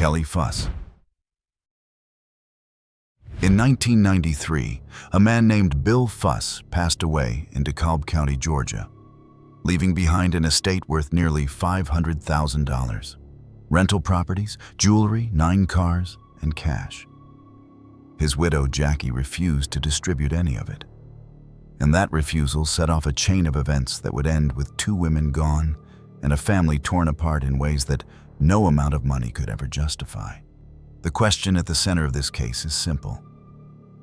Kelly Fuss. In 1993, a man named Bill Fuss passed away in DeKalb County, Georgia, leaving behind an estate worth nearly $500,000. Rental properties, jewelry, 9 cars, and cash. His widow, Jackie, refused to distribute any of it. And that refusal set off a chain of events that would end with 2 women gone and a family torn apart in ways that no amount of money could ever justify. The question at the center of this case is simple.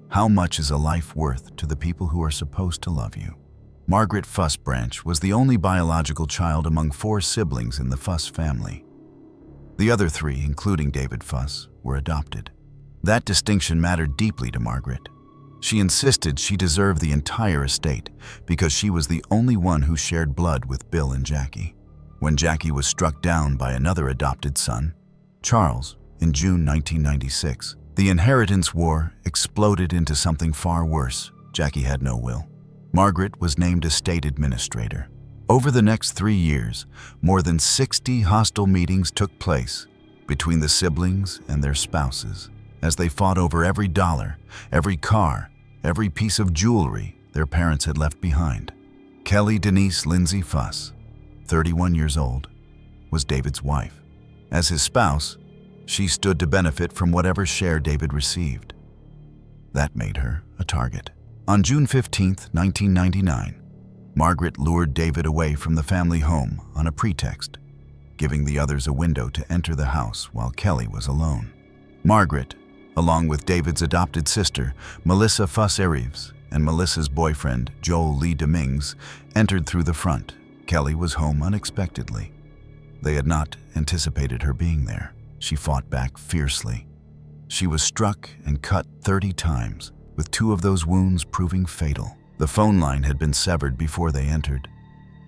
How much is a life worth to the people who are supposed to love you? Margaret Fuss Branch was the only biological child among 4 siblings in the Fuss family. The other 3, including David Fuss, were adopted. That distinction mattered deeply to Margaret. She insisted she deserved the entire estate because she was the only one who shared blood with Bill and Jackie. When Jackie was struck down by another adopted son, Charles, in June 1996, the inheritance war exploded into something far worse. Jackie had no will. Margaret was named estate administrator. Over the next 3 years, more than 60 hostile meetings took place between the siblings and their spouses as they fought over every dollar, every car, every piece of jewelry their parents had left behind. Kelly Denise Lindsay Fuss, 31 years old, was David's wife. As his spouse, she stood to benefit from whatever share David received. That made her a target. On June 15, 1999, Margaret lured David away from the family home on a pretext, giving the others a window to enter the house while Kelly was alone. Margaret, along with David's adopted sister, Melissa Fuss Ereves, and Melissa's boyfriend, Joel Lee Dominguez, entered through the front. Kelly was home unexpectedly. They had not anticipated her being there. She fought back fiercely. She was struck and cut 30 times, with 2 of those wounds proving fatal. The phone line had been severed before they entered,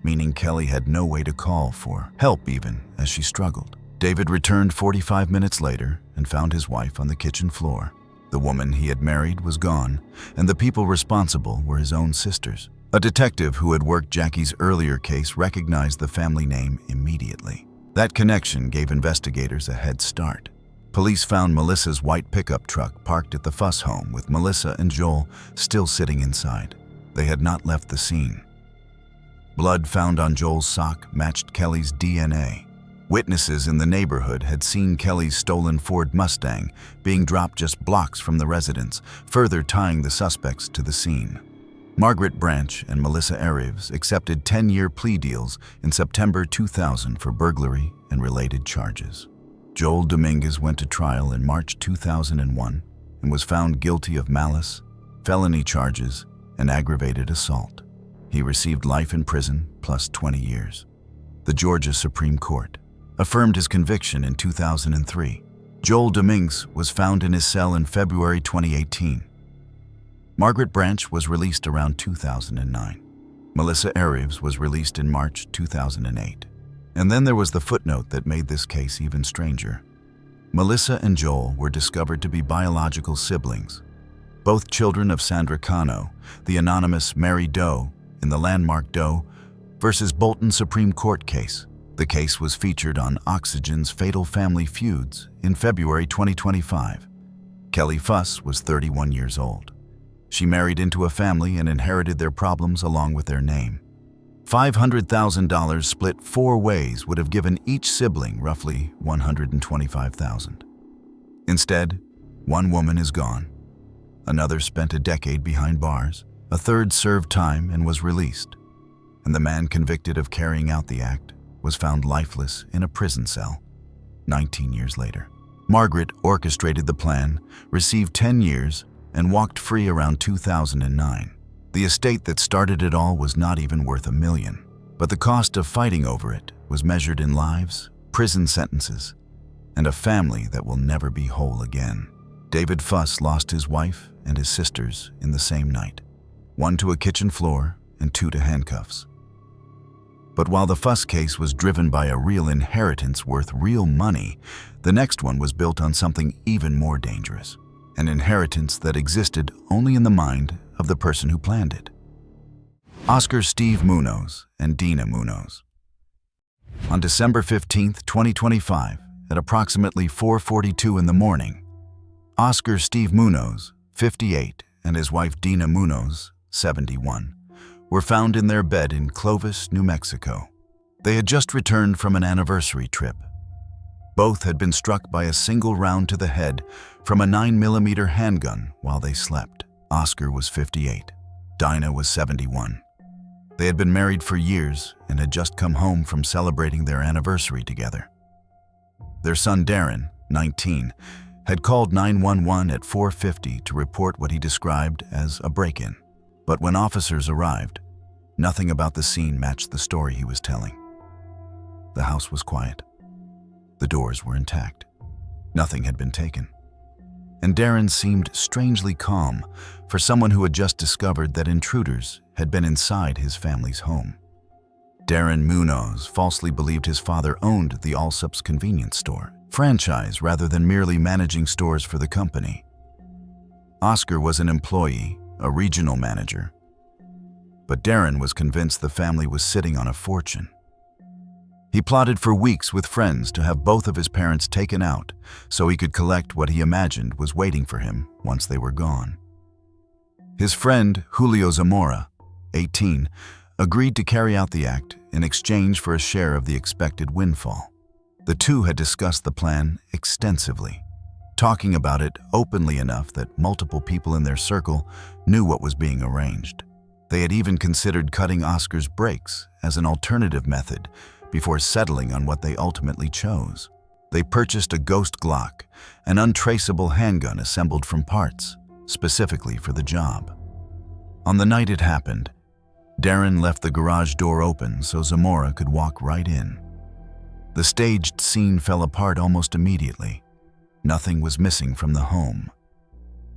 meaning Kelly had no way to call for help even as she struggled. David returned 45 minutes later and found his wife on the kitchen floor. The woman he had married was gone, and the people responsible were his own sisters. A detective who had worked Jackie's earlier case recognized the family name immediately. That connection gave investigators a head start. Police found Melissa's white pickup truck parked at the Fuss home with Melissa and Joel still sitting inside. They had not left the scene. Blood found on Joel's sock matched Kelly's DNA. Witnesses in the neighborhood had seen Kelly's stolen Ford Mustang being dropped just blocks from the residence, further tying the suspects to the scene. Margaret Branch and Melissa Ereves accepted 10-year plea deals in September 2000 for burglary and related charges. Joel Dominguez went to trial in March 2001 and was found guilty of malice, felony charges, and aggravated assault. He received life in prison plus 20 years. The Georgia Supreme Court affirmed his conviction in 2003. Joel Dominguez was found in his cell in February 2018. Margaret Branch was released around 2009. Melissa Ereves was released in March 2008. And then there was the footnote that made this case even stranger. Melissa and Joel were discovered to be biological siblings, both children of Sandra Cano, the anonymous Mary Doe in the landmark Doe versus Bolton Supreme Court case. The case was featured on Oxygen's Fatal Family Feuds in February 2025. Kelly Fuss was 31 years old. She married into a family and inherited their problems along with their name. $500,000 split 4 ways would have given each sibling roughly $125,000. Instead, one woman is gone. Another spent a decade behind bars. A third served time and was released. And the man convicted of carrying out the act was found lifeless in a prison cell 19 years later. Margaret orchestrated the plan, received 10 years, and walked free around 2009. The estate that started it all was not even worth $1 million, but the cost of fighting over it was measured in lives, prison sentences, and a family that will never be whole again. David Fuss lost his wife and his sisters in the same night, 1 to a kitchen floor and 2 to handcuffs. But while the Fuss case was driven by a real inheritance worth real money, the next one was built on something even more dangerous, an inheritance that existed only in the mind of the person who planned it. Oscar Steve Munoz and Dina Munoz. On December 15, 2025, at approximately 4:42 in the morning, Oscar Steve Munoz, 58, and his wife Dina Munoz, 71, were found in their bed in Clovis, New Mexico. They had just returned from an anniversary trip. Both had been struck by a single round to the head from a 9mm handgun while they slept. Oscar was 58. Dina was 71. They had been married for years and had just come home from celebrating their anniversary together. Their son Darren, 19, had called 911 at 4:50 to report what he described as a break-in. But when officers arrived, nothing about the scene matched the story he was telling. The house was quiet. The doors were intact. Nothing had been taken. And Darren seemed strangely calm for someone who had just discovered that intruders had been inside his family's home. Darren Munoz falsely believed his father owned the Allsup's convenience store, franchise rather than merely managing stores for the company. Oscar was an employee, a regional manager. But Darren was convinced the family was sitting on a fortune. He plotted for weeks with friends to have both of his parents taken out so he could collect what he imagined was waiting for him once they were gone. His friend, Julio Zamora, 18, agreed to carry out the act in exchange for a share of the expected windfall. The two had discussed the plan extensively, talking about it openly enough that multiple people in their circle knew what was being arranged. They had even considered cutting Oscar's brakes as an alternative method before settling on what they ultimately chose. They purchased a ghost Glock, an untraceable handgun assembled from parts, specifically for the job. On the night it happened, Darren left the garage door open so Zamora could walk right in. The staged scene fell apart almost immediately. Nothing was missing from the home.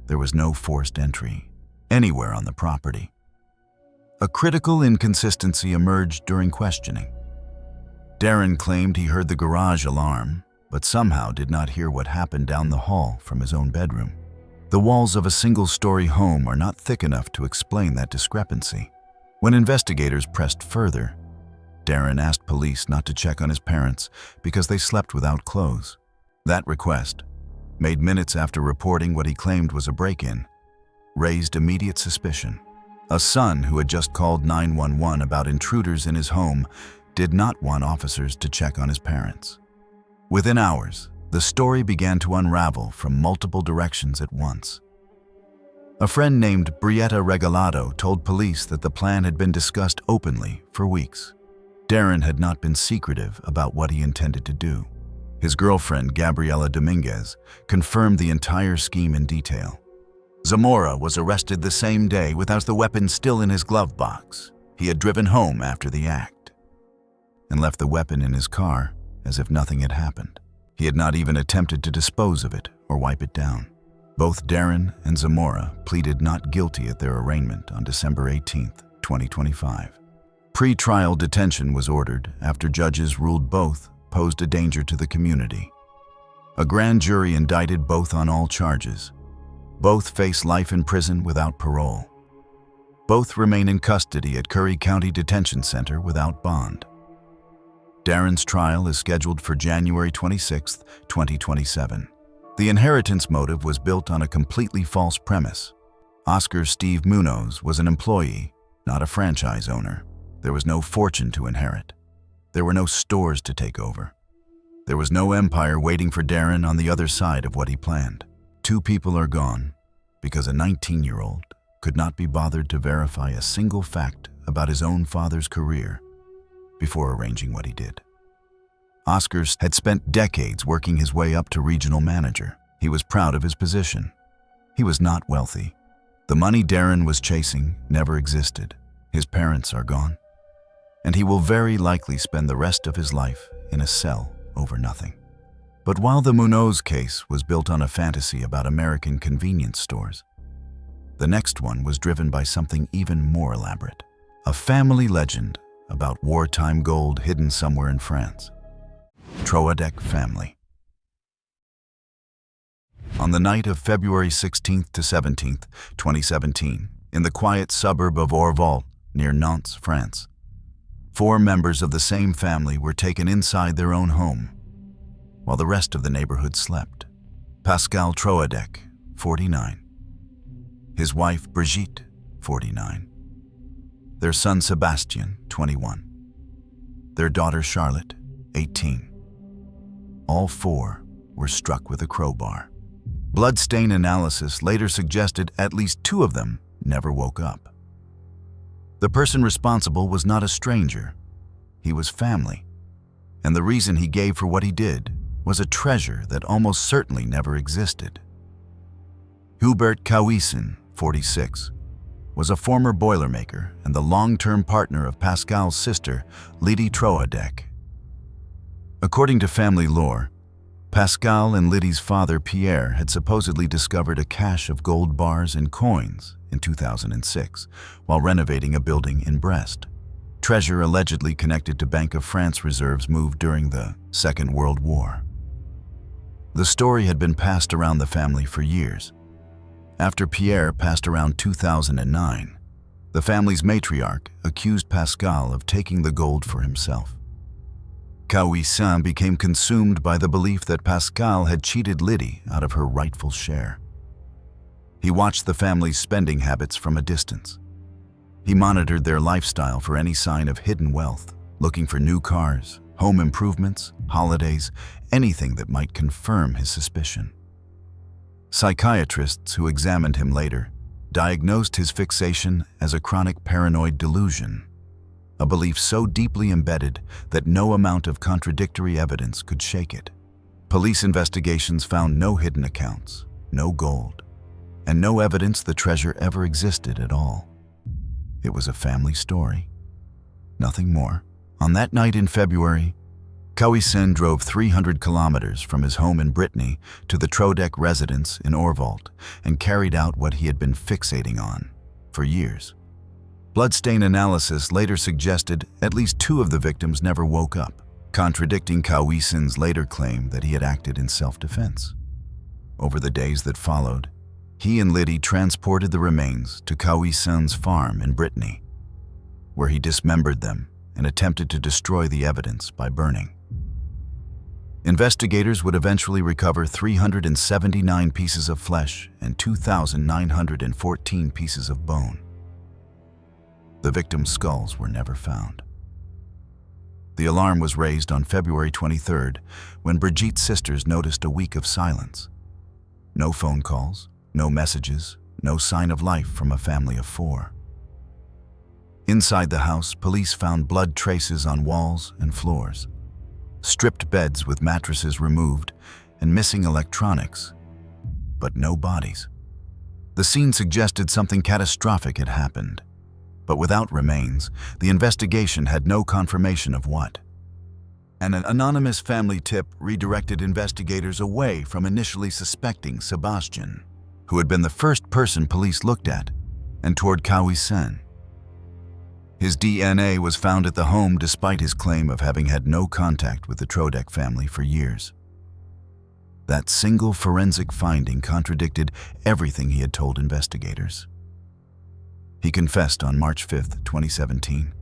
There was no forced entry anywhere on the property. A critical inconsistency emerged during questioning. Darren claimed he heard the garage alarm, but somehow did not hear what happened down the hall from his own bedroom. The walls of a single-story home are not thick enough to explain that discrepancy. When investigators pressed further, Darren asked police not to check on his parents because they slept without clothes. That request, made minutes after reporting what he claimed was a break-in, raised immediate suspicion. A son who had just called 911 about intruders in his home did not want officers to check on his parents. Within hours, the story began to unravel from multiple directions at once. A friend named Brietta Regalado told police that the plan had been discussed openly for weeks. Darren had not been secretive about what he intended to do. His girlfriend, Gabriela Dominguez, confirmed the entire scheme in detail. Zamora was arrested the same day without the weapon still in his glove box. He had driven home after the act and left the weapon in his car as if nothing had happened. He had not even attempted to dispose of it or wipe it down. Both Darren and Zamora pleaded not guilty at their arraignment on December 18, 2025. Pre-trial detention was ordered after judges ruled both posed a danger to the community. A grand jury indicted both on all charges. Both face life in prison without parole. Both remain in custody at Curry County Detention Center without bond. Darren's trial is scheduled for January 26, 2027. The inheritance motive was built on a completely false premise. Oscar Steve Munoz was an employee, not a franchise owner. There was no fortune to inherit. There were no stores to take over. There was no empire waiting for Darren on the other side of what he planned. Two people are gone because a 19-year-old could not be bothered to verify a single fact about his own father's career before arranging what he did. Oscar had spent decades working his way up to regional manager. He was proud of his position. He was not wealthy. The money Darren was chasing never existed. His parents are gone, and he will very likely spend the rest of his life in a cell over nothing. But while the Munoz case was built on a fantasy about American convenience stores, the next one was driven by something even more elaborate. A family legend about wartime gold hidden somewhere in France. Troadec family. On the night of February 16th to 17th, 2017, in the quiet suburb of Orval, near Nantes, France, 4 members of the same family were taken inside their own home. while the rest of the neighborhood slept. Pascal Troadec, 49. His wife Brigitte, 49. Their son Sebastian, 21. Their daughter Charlotte, 18. All four were struck with a crowbar. Bloodstain analysis later suggested at least two of them never woke up. The person responsible was not a stranger. He was family, and the reason he gave for what he did was a treasure that almost certainly never existed. Hubert Cauisson, 46, was a former Boilermaker and the long-term partner of Pascal's sister, Lydie Troadec. According to family lore, Pascal and Lydie's father, Pierre, had supposedly discovered a cache of gold bars and coins in 2006 while renovating a building in Brest. Treasure allegedly connected to Bank of France reserves moved during the Second World War. The story had been passed around the family for years. After Pierre passed around 2009, the family's matriarch accused Pascal of taking the gold for himself. Cauisson became consumed by the belief that Pascal had cheated Lydie out of her rightful share. He watched the family's spending habits from a distance. He monitored their lifestyle for any sign of hidden wealth, looking for new cars, home improvements, holidays, anything that might confirm his suspicion. Psychiatrists who examined him later diagnosed his fixation as a chronic paranoid delusion, a belief so deeply embedded that no amount of contradictory evidence could shake it. Police investigations found no hidden accounts, no gold, and no evidence the treasure ever existed at all. It was a family story, nothing more. On that night in February, Cauisson drove 300 kilometers from his home in Brittany to the Troadec residence in Orvault and carried out what he had been fixating on for years. Bloodstain analysis later suggested at least two of the victims never woke up, contradicting Cauisson's later claim that he had acted in self-defense. Over the days that followed, he and Lydie transported the remains to Cauisson's farm in Brittany, where he dismembered them and attempted to destroy the evidence by burning. Investigators would eventually recover 379 pieces of flesh and 2,914 pieces of bone. The victims' skulls were never found. The alarm was raised on February 23rd when Brigitte's sisters noticed a week of silence. No phone calls, no messages, no sign of life from a family of four. Inside the house, police found blood traces on walls and floors, stripped beds with mattresses removed, and missing electronics, but no bodies. The scene suggested something catastrophic had happened, but without remains, the investigation had no confirmation of what. An anonymous family tip redirected investigators away from initially suspecting Sebastian, who had been the first person police looked at, and toward Cauisson. His DNA was found at the home despite his claim of having had no contact with the Troadec family for years. That single forensic finding contradicted everything he had told investigators. He confessed on March 5, 2017,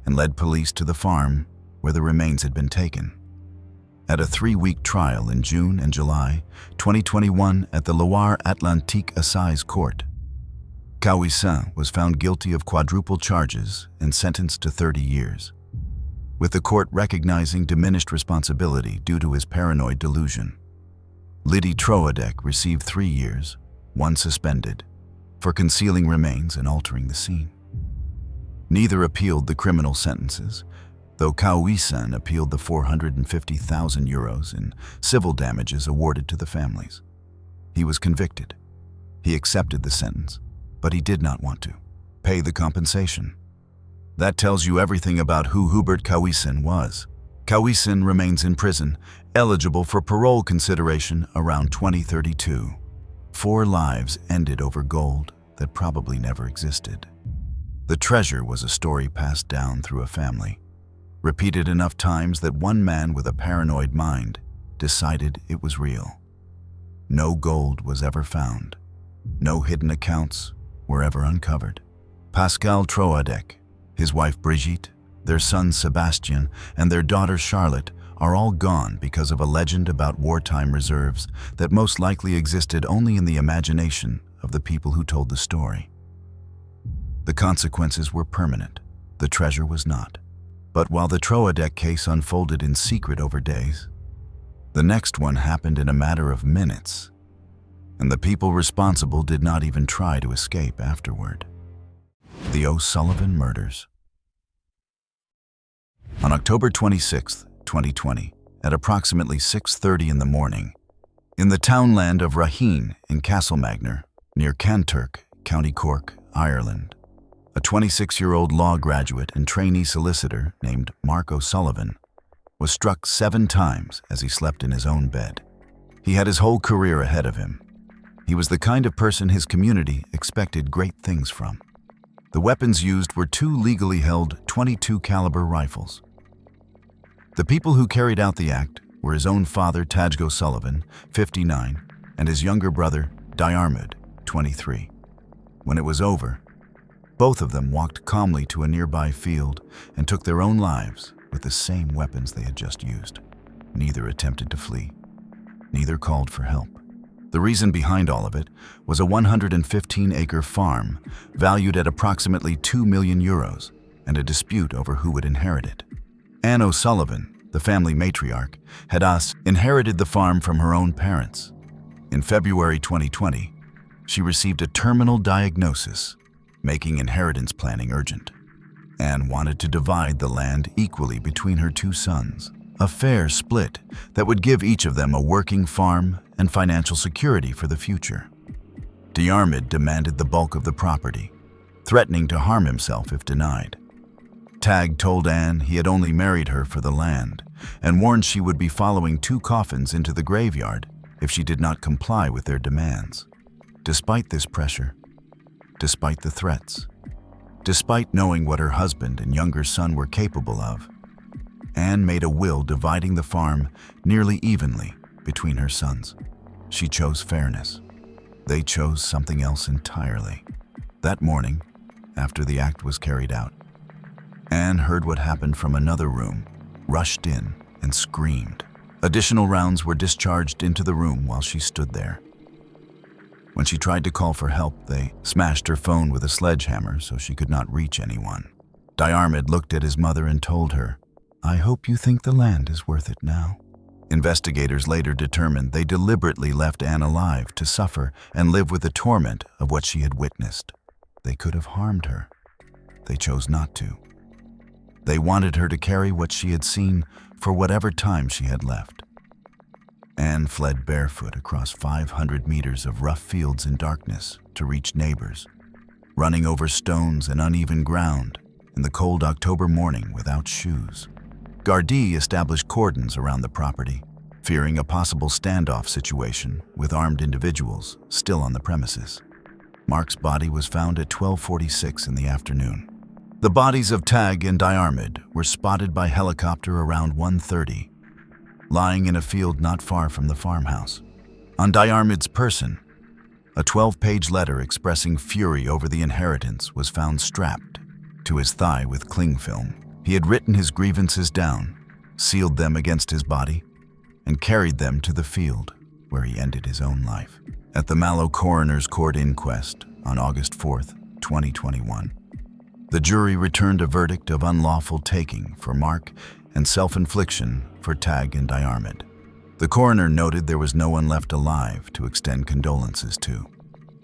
and led police to the farm where the remains had been taken. At a 3-week trial in June and July 2021 at the Loire-Atlantique Assize Court, Cauisson was found guilty of quadruple charges and sentenced to 30 years, with the court recognizing diminished responsibility due to his paranoid delusion. Lydie Troadec received 3 years, 1 suspended, for concealing remains and altering the scene. Neither appealed the criminal sentences, though Cauisson appealed the 450,000 euros in civil damages awarded to the families. He was convicted. He accepted the sentence, but he did not want to pay the compensation. That tells you everything about who Hubert Cauisson was. Cauisson remains in prison, eligible for parole consideration around 2032. 4 lives ended over gold that probably never existed. The treasure was a story passed down through a family, repeated enough times that one man with a paranoid mind decided it was real. No gold was ever found. No hidden accounts were ever uncovered. Pascal Troadec, his wife Brigitte, their son Sebastian, and their daughter Charlotte are all gone because of a legend about wartime reserves that most likely existed only in the imagination of the people who told the story. The consequences were permanent. The treasure was not. But while the Troadec case unfolded in secret over days, the next one happened in a matter of minutes, and the people responsible did not even try to escape afterward. The O'Sullivan murders. On October 26, 2020, at approximately 6:30 in the morning, in the townland of Raheen in Castlemagner, near Kanturk, County Cork, Ireland, a 26-year-old law graduate and trainee solicitor named Mark O'Sullivan was struck 7 times as he slept in his own bed. He had his whole career ahead of him. He was the kind of person his community expected great things from. The weapons used were 2 legally held .22 caliber rifles. The people who carried out the act were his own father, Taj O'Sullivan, 59, and his younger brother, Diarmid, 23. When it was over, both of them walked calmly to a nearby field and took their own lives with the same weapons they had just used. Neither attempted to flee. Neither called for help. The reason behind all of it was a 115-acre farm valued at approximately €2 million and a dispute over who would inherit it. Anne O'Sullivan, the family matriarch, had inherited the farm from her own parents. In February 2020, she received a terminal diagnosis, making inheritance planning urgent. Anne wanted to divide the land equally between her 2 sons, a fair split that would give each of them a working farm and financial security for the future. Diarmid demanded the bulk of the property, threatening to harm himself if denied. Tag told Anne he had only married her for the land and warned she would be following 2 coffins into the graveyard if she did not comply with their demands. Despite this pressure, despite the threats, despite knowing what her husband and younger son were capable of, Anne made a will dividing the farm nearly evenly between her sons. She chose fairness. They chose something else entirely. That morning, after the act was carried out, Anne heard what happened from another room, rushed in, and screamed. Additional rounds were discharged into the room while she stood there. When she tried to call for help, they smashed her phone with a sledgehammer so she could not reach anyone. Diarmid looked at his mother and told her, "I hope you think the land is worth it now." Investigators later determined they deliberately left Anne alive to suffer and live with the torment of what she had witnessed. They could have harmed her. They chose not to. They wanted her to carry what she had seen for whatever time she had left. Anne fled barefoot across 500 meters of rough fields in darkness to reach neighbors, running over stones and uneven ground in the cold October morning without shoes. Gardaí established cordons around the property, fearing a possible standoff situation with armed individuals still on the premises. Mark's body was found at 12:46 in the afternoon. The bodies of Tag and Diarmid were spotted by helicopter around 1:30, lying in a field not far from the farmhouse. On Diarmid's person, a 12-page letter expressing fury over the inheritance was found strapped to his thigh with cling film. He had written his grievances down, sealed them against his body, and carried them to the field where he ended his own life. At the Mallow Coroner's Court inquest on August 4th, 2021, the jury returned a verdict of unlawful taking for Mark and self-infliction for Tag and Diarmid. The coroner noted there was no one left alive to extend condolences to.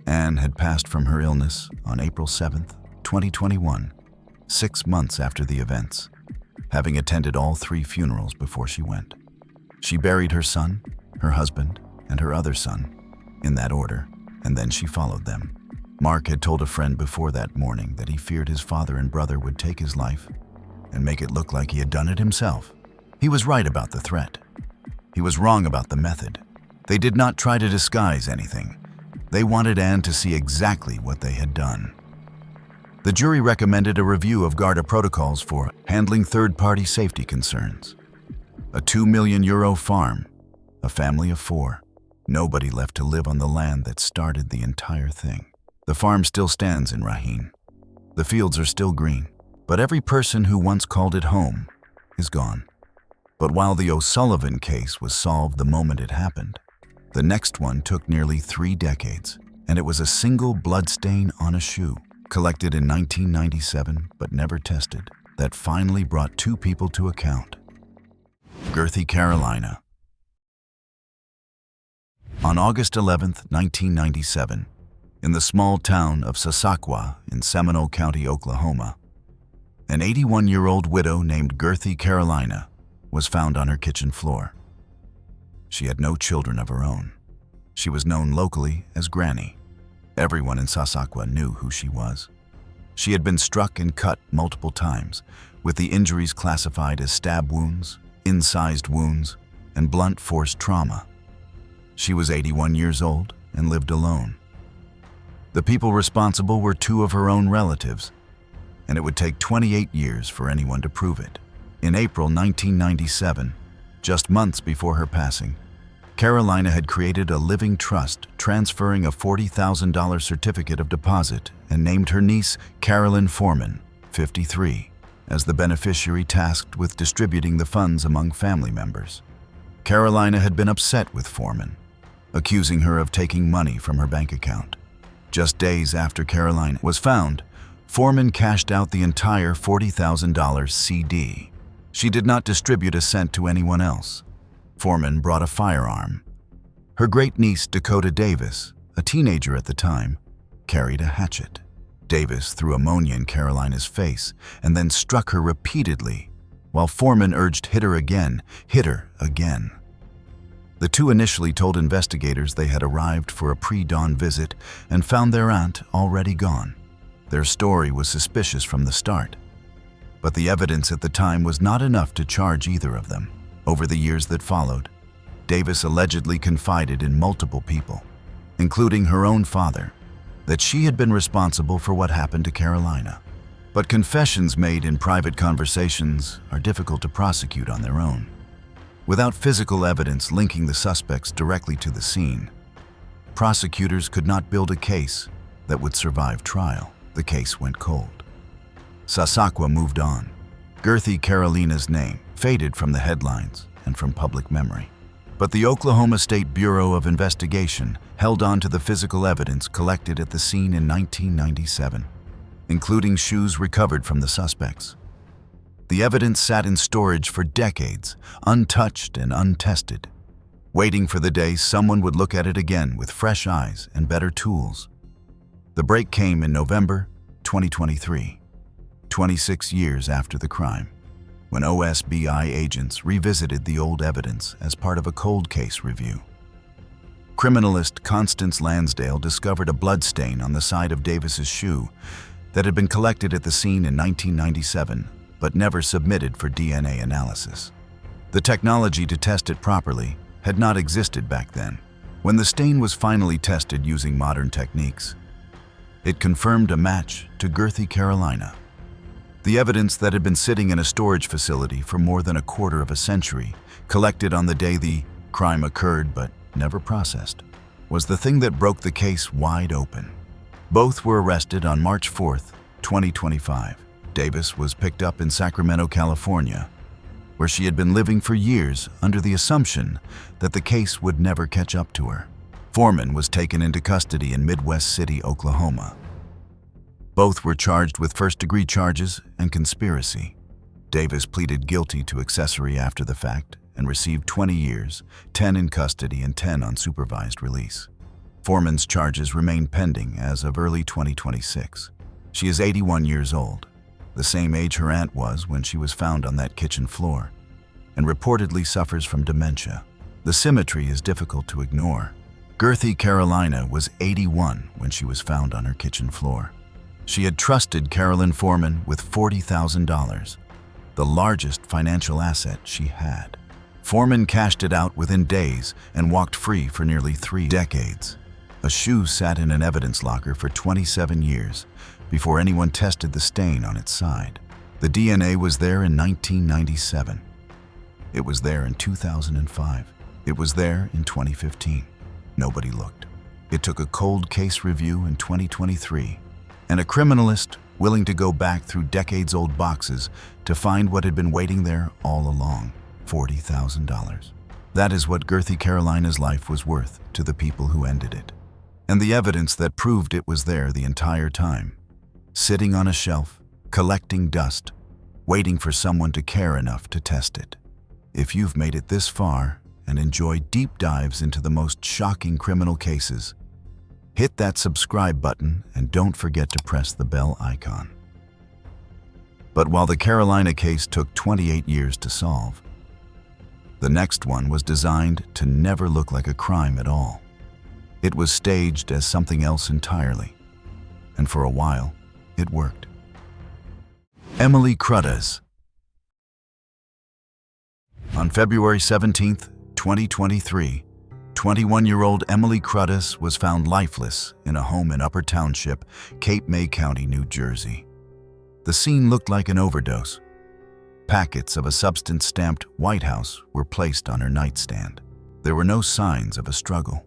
Anne had passed from her illness on April 7th, 2021, 6 months after the events, having attended all 3 funerals before she went. She buried her son, her husband, and her other son, in that order, and then she followed them. Mark had told a friend before that morning that he feared his father and brother would take his life and make it look like he had done it himself. He was right about the threat. He was wrong about the method. They did not try to disguise anything. They wanted Anne to see exactly what they had done. The jury recommended a review of Garda protocols for handling third-party safety concerns. A €2 million farm, a family of 4, nobody left to live on the land that started the entire thing. The farm still stands in Raheen. The fields are still green, but every person who once called it home is gone. But while the O'Sullivan case was solved the moment it happened, the next one took nearly 3 decades, and it was a single bloodstain on a shoe, collected in 1997 but never tested, that finally brought 2 people to account. Girthy, Carolina. On August 11, 1997, in the small town of Sasakwa in Seminole County, Oklahoma, an 81-year-old widow named Girthy, Carolina, was found on her kitchen floor. She had no children of her own. She was known locally as Granny. Everyone in Sasakwa knew who she was. She had been struck and cut multiple times, with the injuries classified as stab wounds, incised wounds, and blunt force trauma. She was 81 years old and lived alone. The people responsible were 2 of her own relatives, and it would take 28 years for anyone to prove it. In April 1997, just months before her passing, Carolina had created a living trust, transferring a $40,000 certificate of deposit, and named her niece Carolyn Foreman, 53, as the beneficiary tasked with distributing the funds among family members. Carolina had been upset with Foreman, accusing her of taking money from her bank account. Just days after Carolina was found, Foreman cashed out the entire $40,000 CD. She did not distribute a cent to anyone else. Foreman brought a firearm. Her great-niece, Dakota Davis, a teenager at the time, carried a hatchet. Davis threw ammonia in Carolina's face and then struck her repeatedly, while Foreman urged, "Hit her again, hit her again." The 2 initially told investigators they had arrived for a pre-dawn visit and found their aunt already gone. Their story was suspicious from the start, but the evidence at the time was not enough to charge either of them. Over the years that followed, Davis allegedly confided in multiple people, including her own father, that she had been responsible for what happened to Carolina. But confessions made in private conversations are difficult to prosecute on their own. Without physical evidence linking the suspects directly to the scene, prosecutors could not build a case that would survive trial. The case went cold. Sasakwa moved on. Girthy, Carolina's name faded from the headlines and from public memory. But the Oklahoma State Bureau of Investigation held on to the physical evidence collected at the scene in 1997, including shoes recovered from the suspects. The evidence sat in storage for decades, untouched and untested, waiting for the day someone would look at it again with fresh eyes and better tools. The break came in November 2023, 26 years after the crime, when OSBI agents revisited the old evidence as part of a cold case review. Criminalist Constance Lansdale discovered a bloodstain on the side of Davis's shoe that had been collected at the scene in 1997 but never submitted for DNA analysis. The technology to test it properly had not existed back then. When the stain was finally tested using modern techniques, it confirmed a match to Girthy, Carolina. The evidence that had been sitting in a storage facility for more than a quarter of a century, collected on the day the crime occurred but never processed, was the thing that broke the case wide open. Both were arrested on March 4, 2025. Davis was picked up in Sacramento, California, where she had been living for years under the assumption that the case would never catch up to her. Foreman was taken into custody in Midwest City, Oklahoma. Both were charged with first-degree charges and conspiracy. Davis pleaded guilty to accessory after the fact and received 20 years, 10 in custody and 10 on supervised release. Foreman's charges remain pending as of early 2026. She is 81 years old, the same age her aunt was when she was found on that kitchen floor, and reportedly suffers from dementia. The symmetry is difficult to ignore. Girthy, Carolina was 81 when she was found on her kitchen floor. She had trusted Carolyn Foreman with $40,000, the largest financial asset she had. Foreman cashed it out within days and walked free for nearly 3 decades. A shoe sat in an evidence locker for 27 years before anyone tested the stain on its side. The DNA was there in 1997. It was there in 2005. It was there in 2015. Nobody looked. It took a cold case review in 2023 and a criminalist willing to go back through decades-old boxes to find what had been waiting there all along. $40,000. That is what Girthy Carolina's life was worth to the people who ended it. And the evidence that proved it was there the entire time, sitting on a shelf, collecting dust, waiting for someone to care enough to test it. If you've made it this far and enjoy deep dives into the most shocking criminal cases, hit that subscribe button and don't forget to press the bell icon. But while the Carolina case took 28 years to solve, the next one was designed to never look like a crime at all. It was staged as something else entirely, and for a while, it worked. Emily Cruddas. On February 17, 2023, 21-year-old Emily Cruddas was found lifeless in a home in Upper Township, Cape May County, New Jersey. The scene looked like an overdose. Packets of a substance stamped White House were placed on her nightstand. There were no signs of a struggle,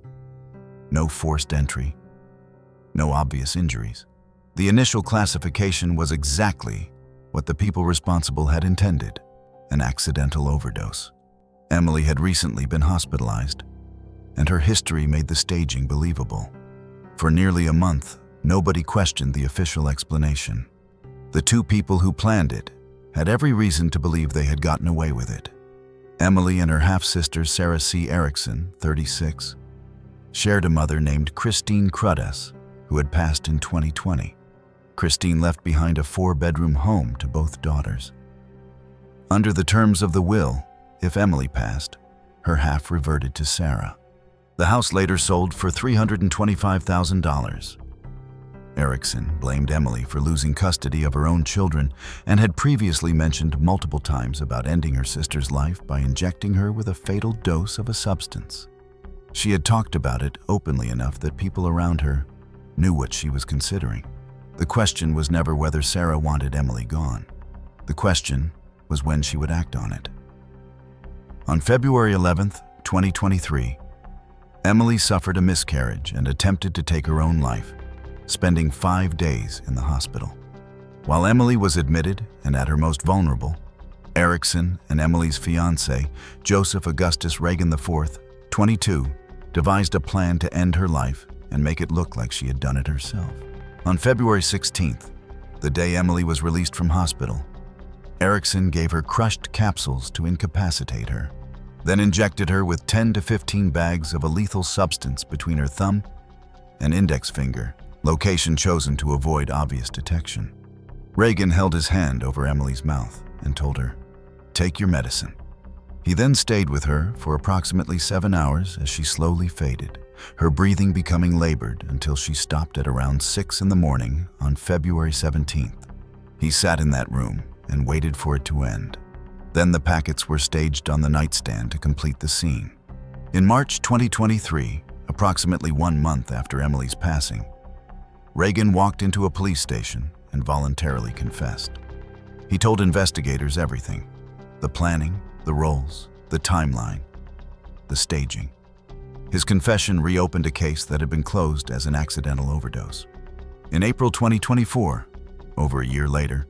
no forced entry, no obvious injuries. The initial classification was exactly what the people responsible had intended: an accidental overdose. Emily had recently been hospitalized, and her history made the staging believable. For nearly a month, nobody questioned the official explanation. The two people who planned it had every reason to believe they had gotten away with it. Emily and her half-sister Sarah C. Erickson, 36, shared a mother named Christine Cruddas, who had passed in 2020. Christine left behind a 4-bedroom home to both daughters. Under the terms of the will, if Emily passed, her half reverted to Sarah. The house later sold for $325,000. Erickson blamed Emily for losing custody of her own children and had previously mentioned multiple times about ending her sister's life by injecting her with a fatal dose of a substance. She had talked about it openly enough that people around her knew what she was considering. The question was never whether Sarah wanted Emily gone. The question was when she would act on it. On February 11, 2023, Emily suffered a miscarriage and attempted to take her own life, spending 5 days in the hospital. While Emily was admitted and at her most vulnerable, Erickson and Emily's fiancé, Joseph Augustus Reagan IV, 22, devised a plan to end her life and make it look like she had done it herself. On February 16th, the day Emily was released from hospital, Erickson gave her crushed capsules to incapacitate her, then injected her with 10 to 15 bags of a lethal substance between her thumb and index finger, location chosen to avoid obvious detection. Reagan held his hand over Emily's mouth and told her, "Take your medicine." He then stayed with her for approximately 7 hours as she slowly faded, her breathing becoming labored until she stopped at around 6 in the morning on February 17th. He sat in that room and waited for it to end. Then the packets were staged on the nightstand to complete the scene. In March 2023, approximately 1 month after Emily's passing, Reagan walked into a police station and voluntarily confessed. He told investigators everything: the planning, the roles, the timeline, the staging. His confession reopened a case that had been closed as an accidental overdose. In April 2024, over a year later,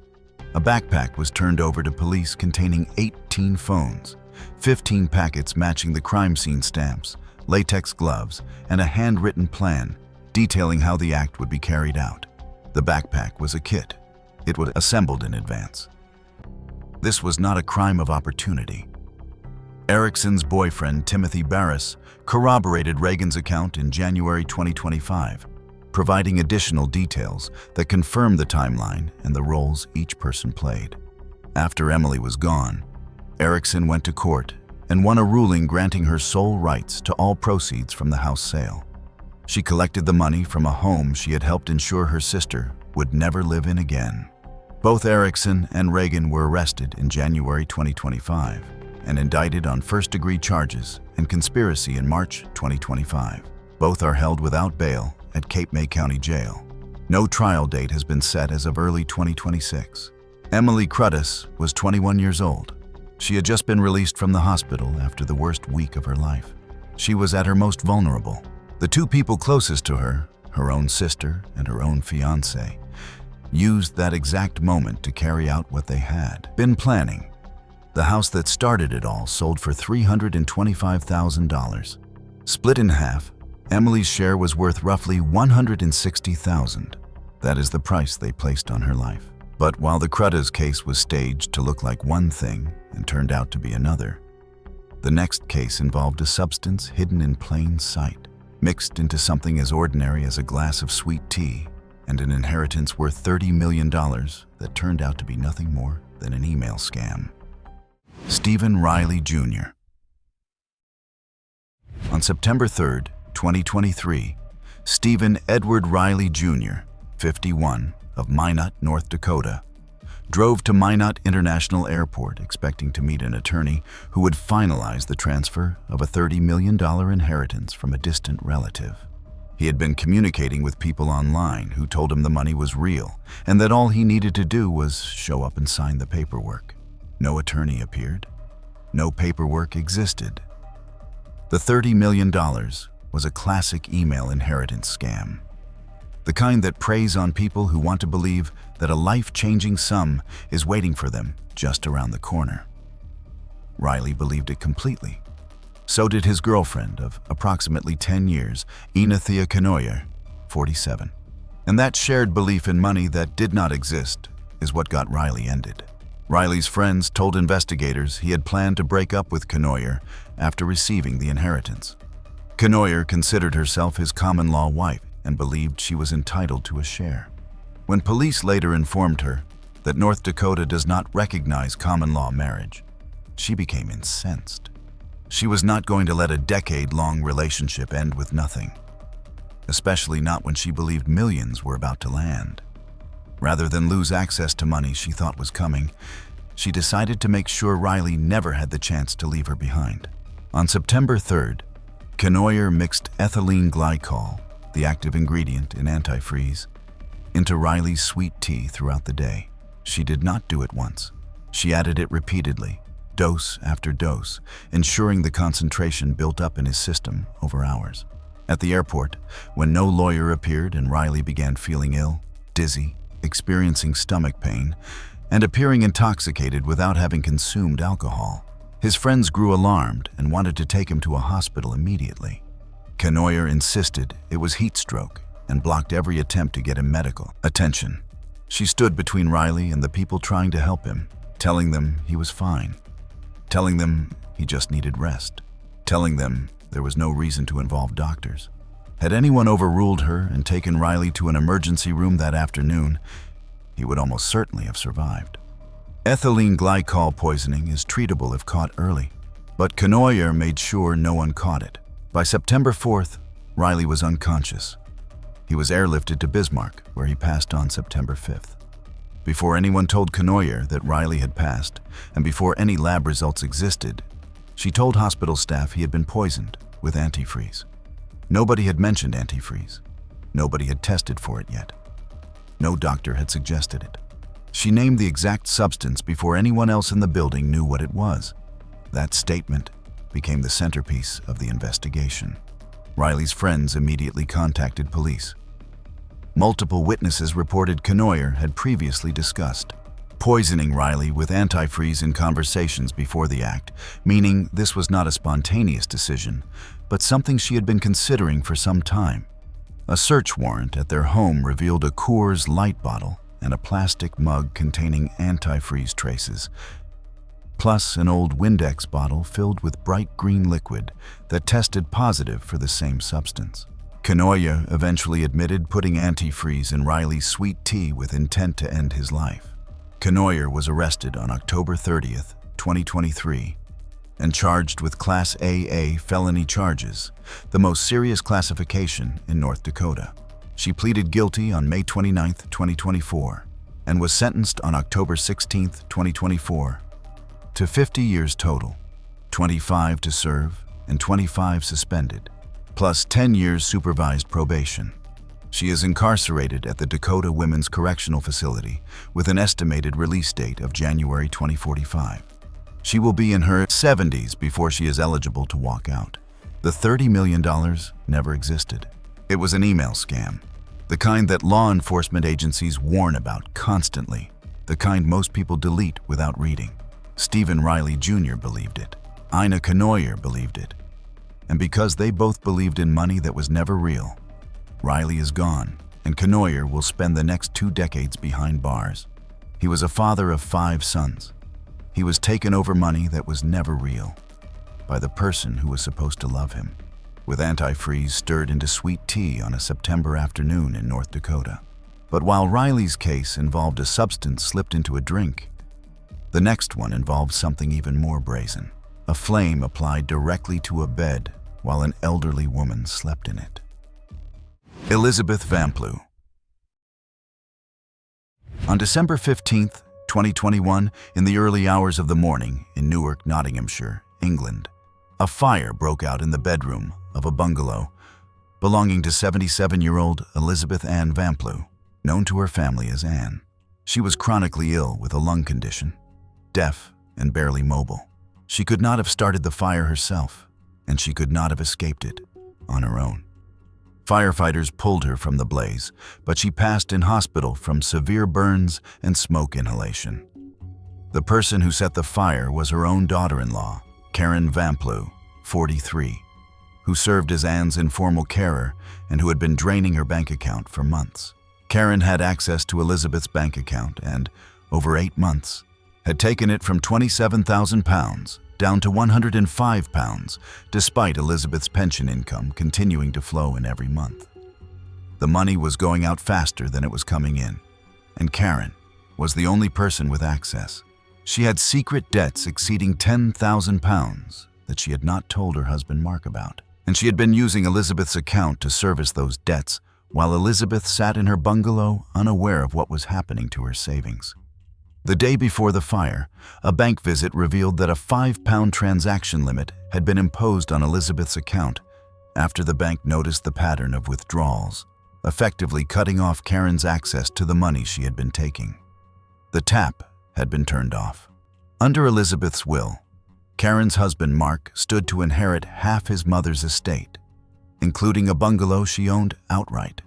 a backpack was turned over to police containing 18 phones, 15 packets matching the crime scene stamps, latex gloves, and a handwritten plan detailing how the act would be carried out. The backpack was a kit. It was assembled in advance. This was not a crime of opportunity. Erickson's boyfriend, Timothy Barris, corroborated Reagan's account in January 2025, providing additional details that confirmed the timeline and the roles each person played. After Emily was gone, Erickson went to court and won a ruling granting her sole rights to all proceeds from the house sale. She collected the money from a home she had helped ensure her sister would never live in again. Both Erickson and Reagan were arrested in January 2025 and indicted on first-degree charges and conspiracy in March 2025. Both are held without bail at Cape May County Jail. No trial date has been set as of early 2026. Emily Cruddas was 21 years old. She had just been released from the hospital after the worst week of her life. She was at her most vulnerable. The two people closest to her, her own sister and her own fiancé, used that exact moment to carry out what they had been planning: The house that started it all sold for $325,000. Split in half, Emily's share was worth roughly $160,000. That is the price they placed on her life. But while the Cruddas case was staged to look like one thing and turned out to be another, the next case involved a substance hidden in plain sight, mixed into something as ordinary as a glass of sweet tea, and an inheritance worth $30 million that turned out to be nothing more than an email scam. Stephen Riley Jr. On September 3, 2023, Stephen Edward Riley Jr., 51, of Minot, North Dakota, drove to Minot International Airport expecting to meet an attorney who would finalize the transfer of a $30 million inheritance from a distant relative. He had been communicating with people online who told him the money was real and that all he needed to do was show up and sign the paperwork. No attorney appeared. No paperwork existed. The $30 million was a classic email inheritance scam. The kind that preys on people who want to believe that a life-changing sum is waiting for them just around the corner. Riley believed it completely. So did his girlfriend of approximately 10 years, Thea Kanoyer, 47. And that shared belief in money that did not exist is what got Riley ended. Riley's friends told investigators he had planned to break up with Kanoyer after receiving the inheritance. Kanoyer considered herself his common-law wife and believed she was entitled to a share. When police later informed her that North Dakota does not recognize common-law marriage, she became incensed. She was not going to let a decade-long relationship end with nothing, especially not when she believed millions were about to land. Rather than lose access to money she thought was coming, she decided to make sure Riley never had the chance to leave her behind. On September 3rd, Kanoyer mixed ethylene glycol, the active ingredient in antifreeze, into Riley's sweet tea throughout the day. She did not do it once. She added it repeatedly, dose after dose, ensuring the concentration built up in his system over hours. At the airport, when no lawyer appeared and Riley began feeling ill, dizzy, experiencing stomach pain, and appearing intoxicated without having consumed alcohol, his friends grew alarmed and wanted to take him to a hospital immediately. Kanoyer insisted it was heat stroke and blocked every attempt to get him medical attention. She stood between Riley and the people trying to help him, telling them he was fine, telling them he just needed rest, telling them there was no reason to involve doctors. Had anyone overruled her and taken Riley to an emergency room that afternoon, he would almost certainly have survived. Ethylene glycol poisoning is treatable if caught early, but Kanoyer made sure no one caught it. By September 4th, Riley was unconscious. He was airlifted to Bismarck, where he passed on September 5th. Before anyone told Kanoyer that Riley had passed, and before any lab results existed, she told hospital staff he had been poisoned with antifreeze. Nobody had mentioned antifreeze. Nobody had tested for it yet. No doctor had suggested it. She named the exact substance before anyone else in the building knew what it was. That statement became the centerpiece of the investigation. Riley's friends immediately contacted police. Multiple witnesses reported Kanoyer had previously discussed poisoning Riley with antifreeze in conversations before the act, meaning this was not a spontaneous decision, but something she had been considering for some time. A search warrant at their home revealed a Coors Light bottle and a plastic mug containing antifreeze traces, plus an old Windex bottle filled with bright green liquid that tested positive for the same substance. Kanoyer eventually admitted putting antifreeze in Riley's sweet tea with intent to end his life. Kanoyer was arrested on October 30th, 2023, and charged with Class AA felony charges, the most serious classification in North Dakota. She pleaded guilty on May 29, 2024, and was sentenced on October 16, 2024, to 50 years total, 25 to serve and 25 suspended, plus 10 years supervised probation. She is incarcerated at the Dakota Women's Correctional Facility with an estimated release date of January 2045. She will be in her 70s before she is eligible to walk out. The $30 million never existed. It was an email scam, the kind that law enforcement agencies warn about constantly, the kind most people delete without reading. Stephen Riley Jr. believed it. Ina Knoyer believed it. And because they both believed in money that was never real, Riley is gone, and Knoyer will spend the next 2 decades behind bars. He was a father of 5 sons. He was taken over money that was never real by the person who was supposed to love him, with antifreeze stirred into sweet tea on a September afternoon in North Dakota. But while Riley's case involved a substance slipped into a drink, the next one involved something even more brazen: a flame applied directly to a bed while an elderly woman slept in it. Elizabeth Vamplew. On December 15, 2021, in the early hours of the morning in Newark, Nottinghamshire, England, a fire broke out in the bedroom of a bungalow belonging to 77-year-old Elizabeth Ann Vamplew, known to her family as Ann. She was chronically ill with a lung condition, deaf and barely mobile. She could not have started the fire herself, and she could not have escaped it on her own. Firefighters pulled her from the blaze, but she passed in hospital from severe burns and smoke inhalation. The person who set the fire was her own daughter-in-law, Karen Vamplew, 43, who served as Ann's informal carer and who had been draining her bank account for months. Karen had access to Elizabeth's bank account and, over 8 months, had taken it from £27,000 down to £105, despite Elizabeth's pension income continuing to flow in every month. The money was going out faster than it was coming in, and Karen was the only person with access. She had secret debts exceeding £10,000 that she had not told her husband Mark about, and she had been using Elizabeth's account to service those debts while Elizabeth sat in her bungalow unaware of what was happening to her savings. The day before the fire, a bank visit revealed that a £5 transaction limit had been imposed on Elizabeth's account after the bank noticed the pattern of withdrawals, effectively cutting off Karen's access to the money she had been taking. The tap had been turned off. Under Elizabeth's will, Karen's husband Mark stood to inherit half his mother's estate, including a bungalow she owned outright.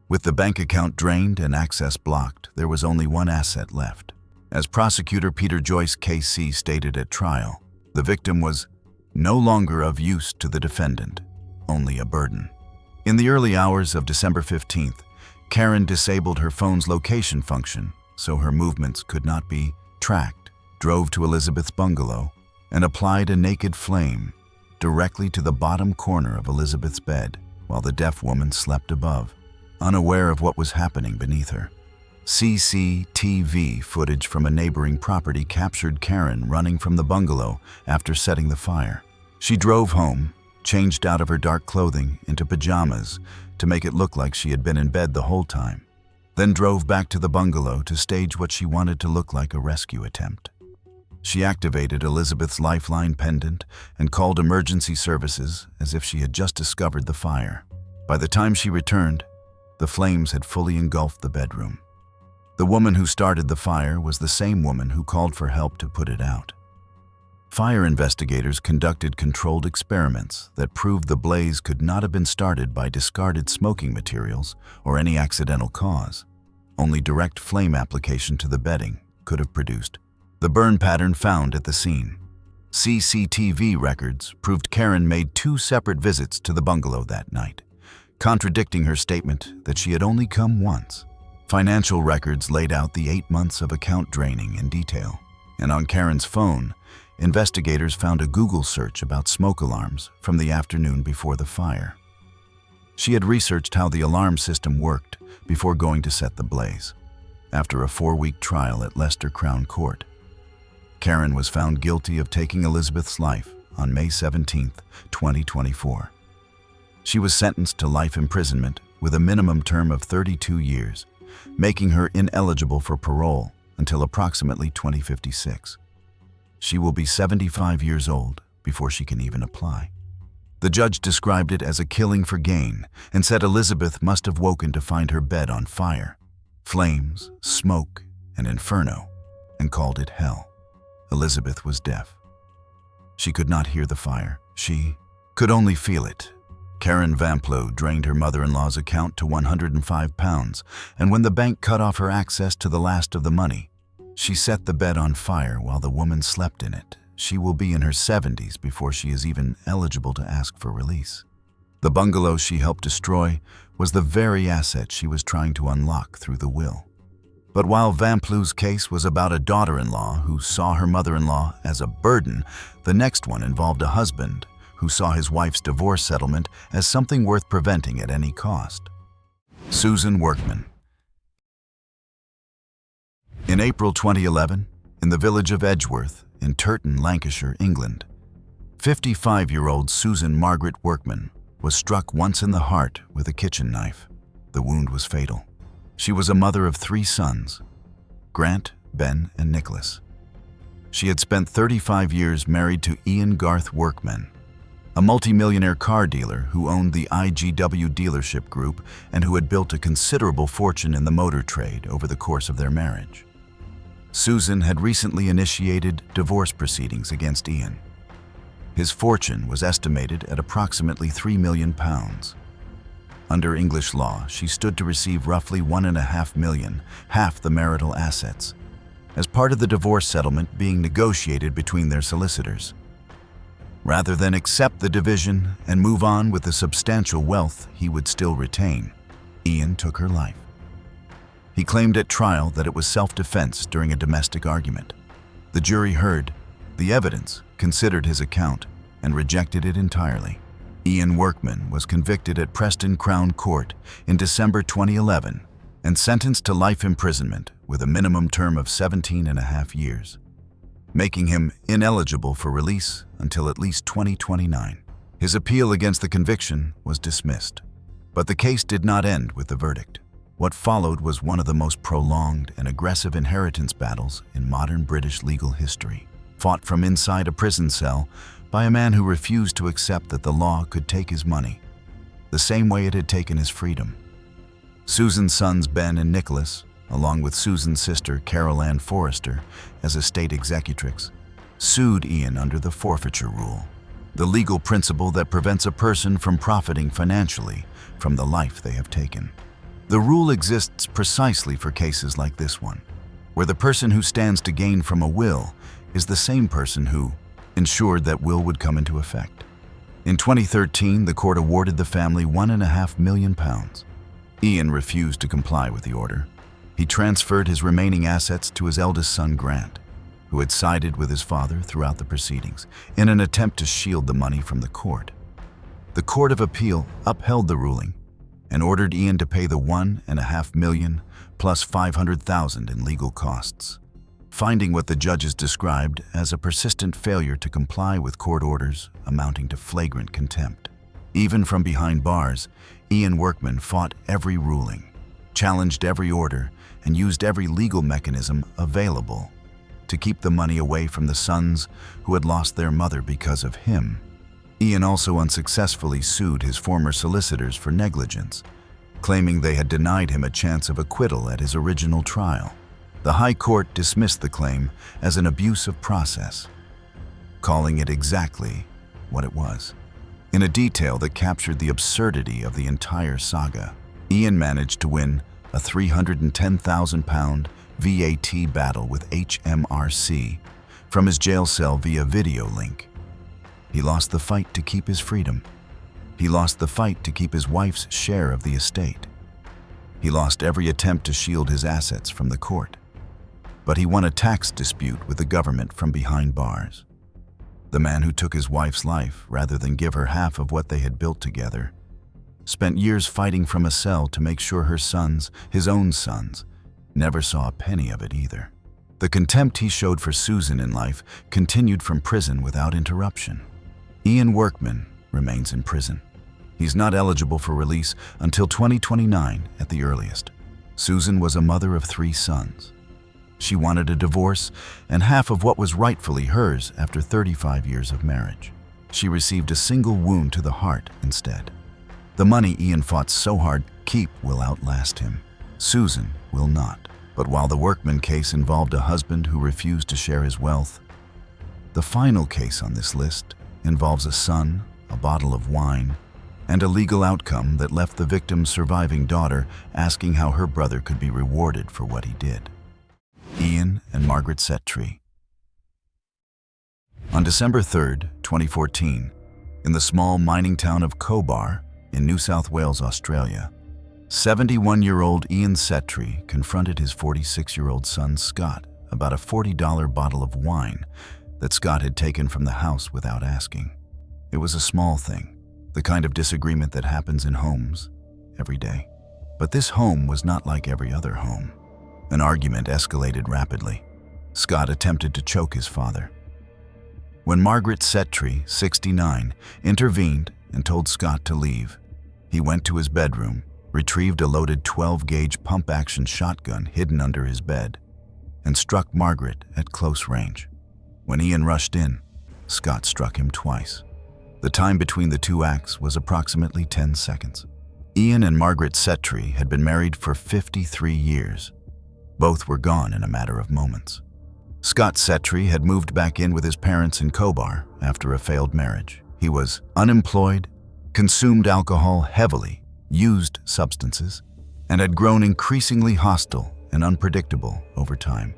With the bank account drained and access blocked, there was only one asset left. As prosecutor Peter Joyce KC stated at trial, the victim was no longer of use to the defendant, only a burden. In the early hours of December 15th, Karen disabled her phone's location function so her movements could not be tracked, drove to Elizabeth's bungalow, and applied a naked flame directly to the bottom corner of Elizabeth's bed while the deaf woman slept above, unaware of what was happening beneath her. CCTV footage from a neighboring property captured Karen running from the bungalow after setting the fire. She drove home, changed out of her dark clothing into pajamas to make it look like she had been in bed the whole time, then drove back to the bungalow to stage what she wanted to look like a rescue attempt. She activated Elizabeth's lifeline pendant and called emergency services as if she had just discovered the fire. By the time she returned, the flames had fully engulfed the bedroom. The woman who started the fire was the same woman who called for help to put it out. Fire investigators conducted controlled experiments that proved the blaze could not have been started by discarded smoking materials or any accidental cause. Only direct flame application to the bedding could have produced the burn pattern found at the scene. CCTV records proved Karen made 2 separate visits to the bungalow that night, contradicting her statement that she had only come once. Financial records laid out the 8 months of account draining in detail, and on Karen's phone, investigators found a Google search about smoke alarms from the afternoon before the fire. She had researched how the alarm system worked before going to set the blaze. After a 4-week trial at Leicester Crown Court, Karen was found guilty of taking Elizabeth's life on May 17, 2024. She was sentenced to life imprisonment with a minimum term of 32 years, making her ineligible for parole until approximately 2056. She will be 75 years old before she can even apply. The judge described it as a killing for gain and said Elizabeth must have woken to find her bed on fire, flames, smoke, and inferno, and called it hell. Elizabeth was deaf. She could not hear the fire. She could only feel it. Karen Vamplew drained her mother-in-law's account to £105, and when the bank cut off her access to the last of the money, She set the bed on fire while the woman slept in it. She will be in her 70s before she is even eligible to ask for release. The bungalow she helped destroy was the very asset she was trying to unlock through the will. But while Vamplou's case was about a daughter-in-law who saw her mother-in-law as a burden, the next one involved a husband who saw his wife's divorce settlement as something worth preventing at any cost. Susan Workman. In April 2011, in the village of Edgeworth, in Turton, Lancashire, England, 55-year-old Susan Margaret Workman was struck once in the heart with a kitchen knife. The wound was fatal. She was a mother of 3 sons, Grant, Ben, and Nicholas. She had spent 35 years married to Ian Garth Workman, a multimillionaire car dealer who owned the IGW dealership group and who had built a considerable fortune in the motor trade over the course of their marriage. Susan had recently initiated divorce proceedings against Ian. His fortune was estimated at approximately £3 million. Under English law, she stood to receive roughly £1.5 million, half the marital assets, as part of the divorce settlement being negotiated between their solicitors. Rather than accept the division and move on with the substantial wealth he would still retain, Ian took her life. He claimed at trial that it was self-defense during a domestic argument. The jury heard the evidence, considered his account, and rejected it entirely. Ian Workman was convicted at Preston Crown Court in December 2011 and sentenced to life imprisonment with a minimum term of 17.5 years, making him ineligible for release until at least 2029. His appeal against the conviction was dismissed, but the case did not end with the verdict. What followed was one of the most prolonged and aggressive inheritance battles in modern British legal history, fought from inside a prison cell by a man who refused to accept that the law could take his money, the same way it had taken his freedom. Susan's sons Ben and Nicholas, along with Susan's sister Carol Ann Forrester as estate executrix, sued Ian under the forfeiture rule, the legal principle that prevents a person from profiting financially from the life they have taken. The rule exists precisely for cases like this one, where the person who stands to gain from a will is the same person who ensured that will would come into effect. In 2013, the court awarded the family £1.5 million. Ian refused to comply with the order. He transferred his remaining assets to his eldest son, Grant, who had sided with his father throughout the proceedings in an attempt to shield the money from the court. The Court of Appeal upheld the ruling and ordered Ian to pay the £1.5 million plus $500,000 in legal costs, finding what the judges described as a persistent failure to comply with court orders amounting to flagrant contempt. Even from behind bars, Ian Workman fought every ruling, challenged every order, and used every legal mechanism available to keep the money away from the sons who had lost their mother because of him. Ian also unsuccessfully sued his former solicitors for negligence, claiming they had denied him a chance of acquittal at his original trial. The High Court dismissed the claim as an abuse of process, calling it exactly what it was. In a detail that captured the absurdity of the entire saga, Ian managed to win a £310,000 VAT battle with HMRC from his jail cell via video link. He lost the fight to keep his freedom. He lost the fight to keep his wife's share of the estate. He lost every attempt to shield his assets from the court. But he won a tax dispute with the government from behind bars. The man who took his wife's life rather than give her half of what they had built together spent years fighting from a cell to make sure her sons, his own sons, never saw a penny of it either. The contempt he showed for Susan in life continued from prison without interruption. Ian Workman remains in prison. He's not eligible for release until 2029 at the earliest. Susan was a mother of 3 sons. She wanted a divorce and half of what was rightfully hers after 35 years of marriage. She received a single wound to the heart instead. The money Ian fought so hard to keep will outlast him. Susan will not. But while the Workman case involved a husband who refused to share his wealth, the final case on this list involves a son, a bottle of wine, and a legal outcome that left the victim's surviving daughter asking how her brother could be rewarded for what he did. Ian and Margaret Settree. On December 3, 2014, in the small mining town of Cobar in New South Wales, Australia, 71-year-old Ian Settree confronted his 46-year-old son Scott about a $40 bottle of wine that Scott had taken from the house without asking. It was a small thing, the kind of disagreement that happens in homes every day. But this home was not like every other home. An argument escalated rapidly. Scott attempted to choke his father. When Margaret Settree, 69, intervened and told Scott to leave, he went to his bedroom, retrieved a loaded 12-gauge pump-action shotgun hidden under his bed, and struck Margaret at close range. When Ian rushed in, Scott struck him twice. The time between the two acts was approximately 10 seconds. Ian and Margaret Settree had been married for 53 years. Both were gone in a matter of moments. Scott Settree had moved back in with his parents in Cobar after a failed marriage. He was unemployed, consumed alcohol heavily, used substances, and had grown increasingly hostile and unpredictable over time.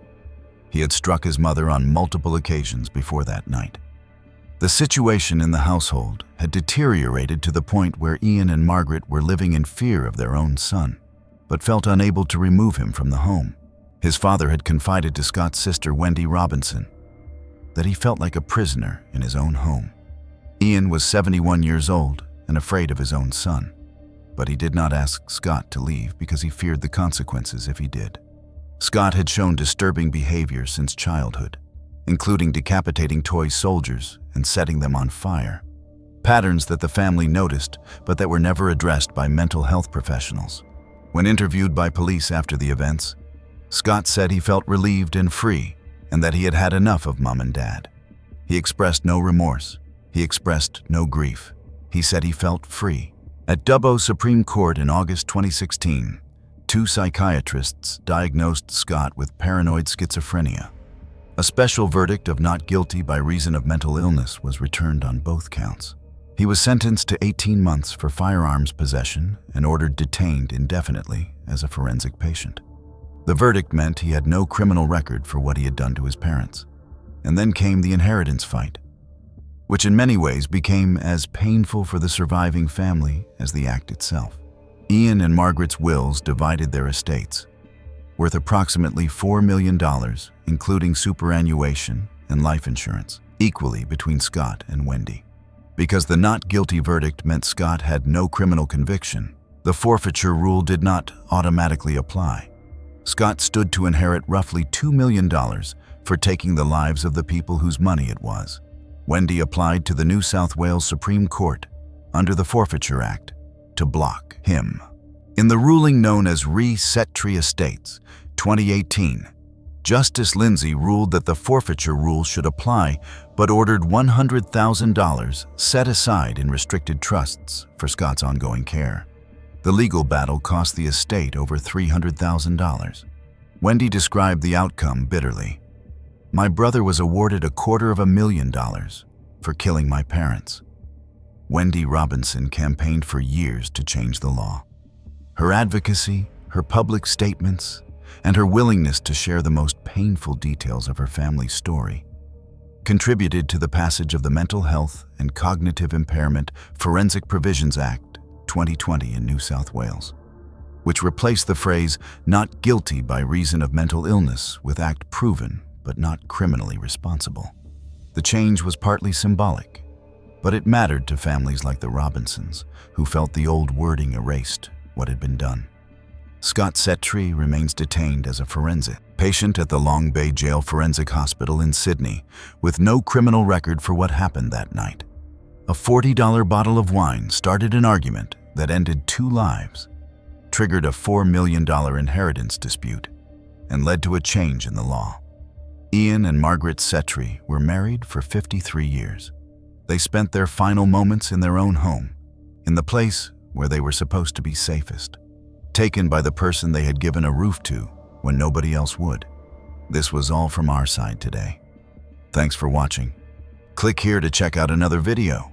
He had struck his mother on multiple occasions before that night. The situation in the household had deteriorated to the point where Ian and Margaret were living in fear of their own son, but felt unable to remove him from the home. His father had confided to Scott's sister, Wendy Robinson, that he felt like a prisoner in his own home. Ian was 71 years old and afraid of his own son, but he did not ask Scott to leave because he feared the consequences if he did. Scott had shown disturbing behavior since childhood, including decapitating toy soldiers and setting them on fire, patterns that the family noticed but that were never addressed by mental health professionals. When interviewed by police after the events, Scott said he felt relieved and free and that he had had enough of Mom and Dad. He expressed no remorse. He expressed no grief. He said he felt free. At Dubbo Supreme Court in August 2016, 2 psychiatrists diagnosed Scott with paranoid schizophrenia. A special verdict of not guilty by reason of mental illness was returned on both counts. He was sentenced to 18 months for firearms possession and ordered detained indefinitely as a forensic patient. The verdict meant he had no criminal record for what he had done to his parents. And then came the inheritance fight, which in many ways became as painful for the surviving family as the act itself. Ian and Margaret's wills divided their estates, worth approximately $4 million, including superannuation and life insurance, equally between Scott and Wendy. Because the not guilty verdict meant Scott had no criminal conviction, the forfeiture rule did not automatically apply. Scott stood to inherit roughly $2 million for taking the lives of the people whose money it was. Wendy applied to the New South Wales Supreme Court under the Forfeiture Act to block him. In the ruling known as Re Settree Estates, 2018, Justice Lindsay ruled that the forfeiture rule should apply, but ordered $100,000 set aside in restricted trusts for Scott's ongoing care. The legal battle cost the estate over $300,000. Wendy described the outcome bitterly. "My brother was awarded $250,000 for killing my parents." Wendy Robinson campaigned for years to change the law. Her advocacy, her public statements, and her willingness to share the most painful details of her family's story contributed to the passage of the Mental Health and Cognitive Impairment Forensic Provisions Act 2020 in New South Wales, which replaced the phrase "not guilty by reason of mental illness" with "act proven but not criminally responsible." The change was partly symbolic, but it mattered to families like the Robinsons, who felt the old wording erased what had been done. Scott Settree remains detained as a forensic patient at the Long Bay Jail Forensic Hospital in Sydney, with no criminal record for what happened that night. A $40 bottle of wine started an argument that ended 2 lives, triggered a $4 million inheritance dispute, and led to a change in the law. Ian and Margaret Settree were married for 53 years. They spent their final moments in their own home, in the place where they were supposed to be safest, taken by the person they had given a roof to when nobody else would. This was all from our side today. Thanks for watching. Click here to check out another video.